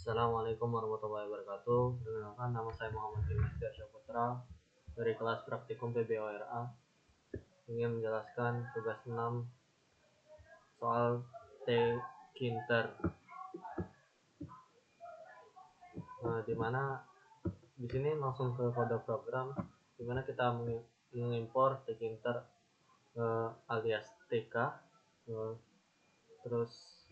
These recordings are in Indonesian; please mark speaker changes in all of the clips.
Speaker 1: Assalamualaikum warahmatullahi wabarakatuh. Perkenalkan, nama saya Muhammad Dimas Putra dari kelas praktikum PBORA. Ingin menjelaskan tugas 6 soal T-Kinter. Dimana di sini langsung ke kode program, dimana kita mengimpor T-Kinter alias TK, terus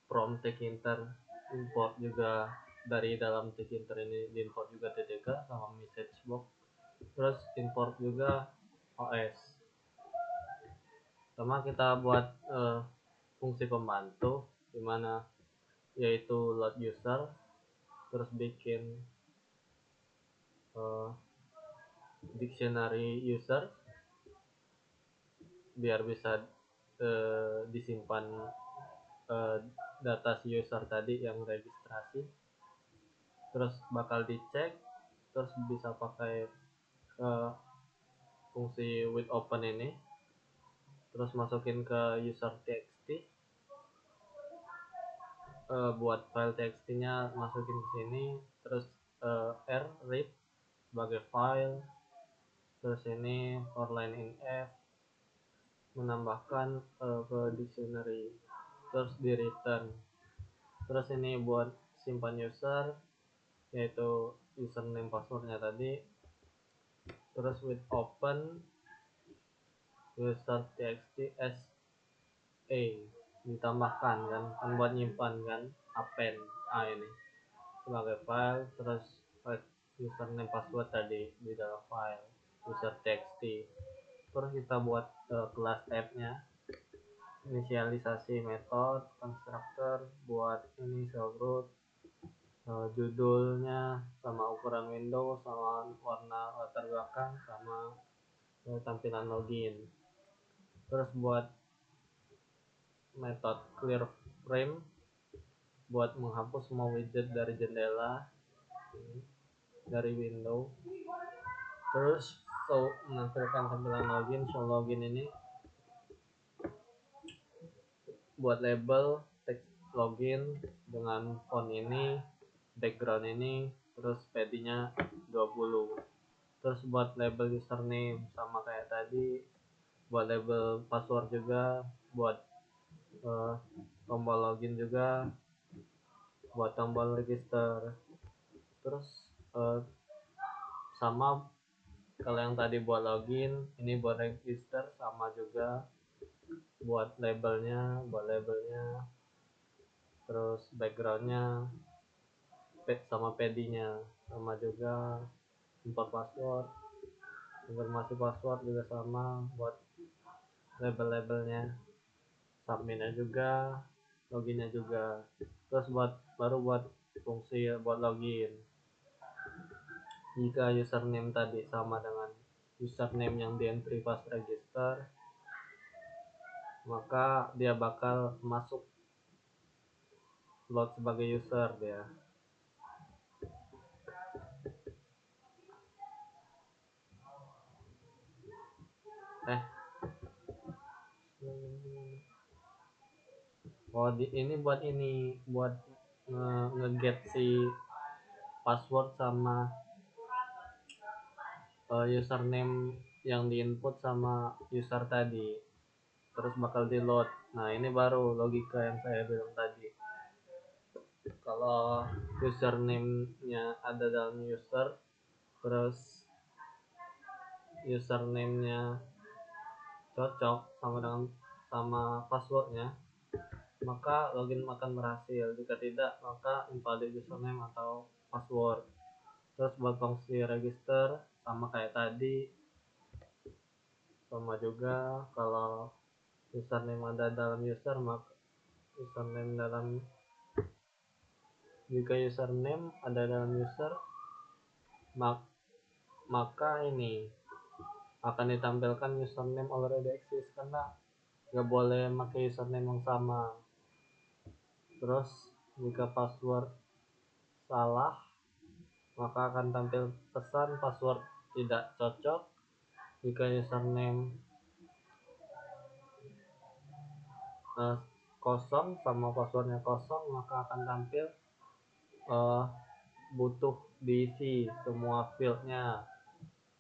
Speaker 1: from T-Kinter import juga dari dalam T-Kinter ini diimport juga TTK sama message box, terus import juga OS. Sama kita buat fungsi pembantu dimana yaitu load user, terus bikin dictionary user biar bisa disimpan data si user tadi yang registrasi, terus bakal dicek, terus bisa pakai fungsi with open ini, terus masukin ke user txt, buat file txt-nya masukin ke sini, terus r read sebagai file, terus ini for line in f menambahkan ke dictionary, terus di return, terus ini buat simpan user yaitu username passwordnya tadi, terus with open user txt s a ditambahkan kan buat nyimpan kan append ini sebagai file, terus username password tadi di dalam file user txt. Terus kita buat kelas type-nya, inisialisasi metode constructor buat ini cell root, judulnya sama ukuran window sama warna latar belakang sama tampilan login. Terus buat metode clear frame buat menghapus semua widget dari jendela, dari window. Terus menampilkan tampilan login, show login ini buat label text login dengan font ini, background ini, terus paddingnya 20. Terus buat label username sama kayak tadi, buat label password juga, buat tombol login juga, buat tombol register. Terus sama kalau yang tadi buat login, ini buat register sama juga, buat labelnya, terus backgroundnya sama paddingnya sama juga, import password, informasi password juga sama, buat label-labelnya, submitnya juga, loginnya juga. Terus baru buat fungsi buat login, jika username tadi sama dengan username yang di entry pas register, maka dia bakal masuk load sebagai user dia. Ini buat nge-get si password sama username yang diinput sama user tadi, terus bakal di load. Nah ini baru logika yang saya bilang tadi. Kalau username-nya ada dalam user, terus username-nya cocok sama passwordnya, maka login akan berhasil. Jika tidak, maka invalid username atau password. Terus buat fungsi register sama kayak tadi, sama juga kalau username ada dalam user, maka jika username ada dalam user, maka ini akan ditampilkan username already exist karena nggak boleh pakai username yang sama. Terus jika password salah, maka akan tampil pesan password tidak cocok. Jika username kosong sama passwordnya kosong, maka akan tampil uh, butuh diisi semua fieldnya,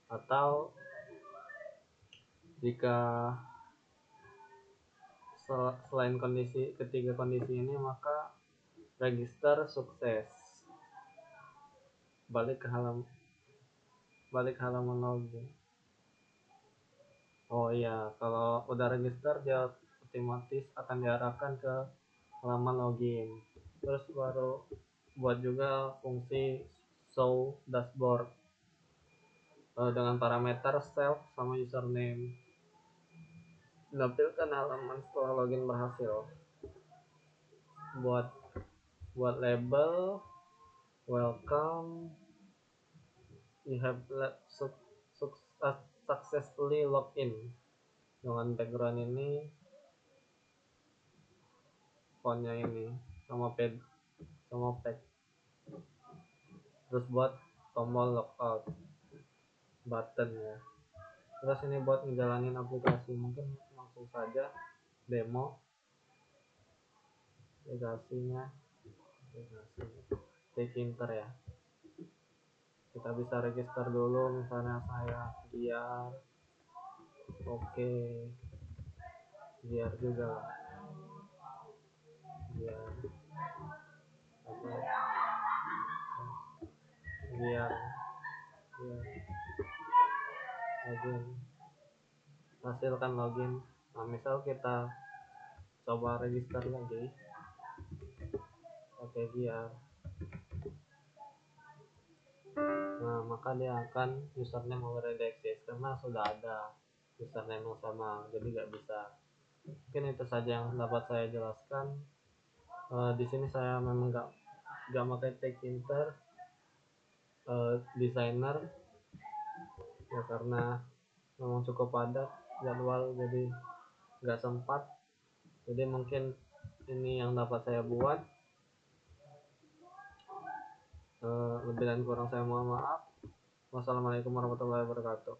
Speaker 1: atau jika selain ketiga kondisi ini maka register sukses. balik ke halaman Balik halaman login. Oh iya, kalau udah register dia otomatis akan diarahkan ke halaman login. Terus baru buat juga fungsi show dashboard dengan parameter self sama username. Menampilkan halaman setelah login berhasil. Buat buat label welcome, you have successfully logged in. Dengan background ini, fontnya ini sama page. Terus buat tombol logout button ya. Terus ini buat ngejalanin aplikasi, mungkin langsung saja demo aplikasi Tkinter ya. Kita bisa register dulu, misalnya saya biar oke, biar juga biar apa, biar login, hasilkan login. Nah, misal kita coba register lagi pakai biar, nah maka dia akan username already exist karena sudah ada username yang sama, jadi nggak bisa. Mungkin itu saja yang dapat saya jelaskan. Di sini saya memang nggak pakai Tkinter designer ya, karena memang cukup padat jadwal, jadi nggak sempat. Jadi mungkin ini yang dapat saya buat. Lebih dan kurang saya mohon maaf. Wassalamualaikum warahmatullahi wabarakatuh.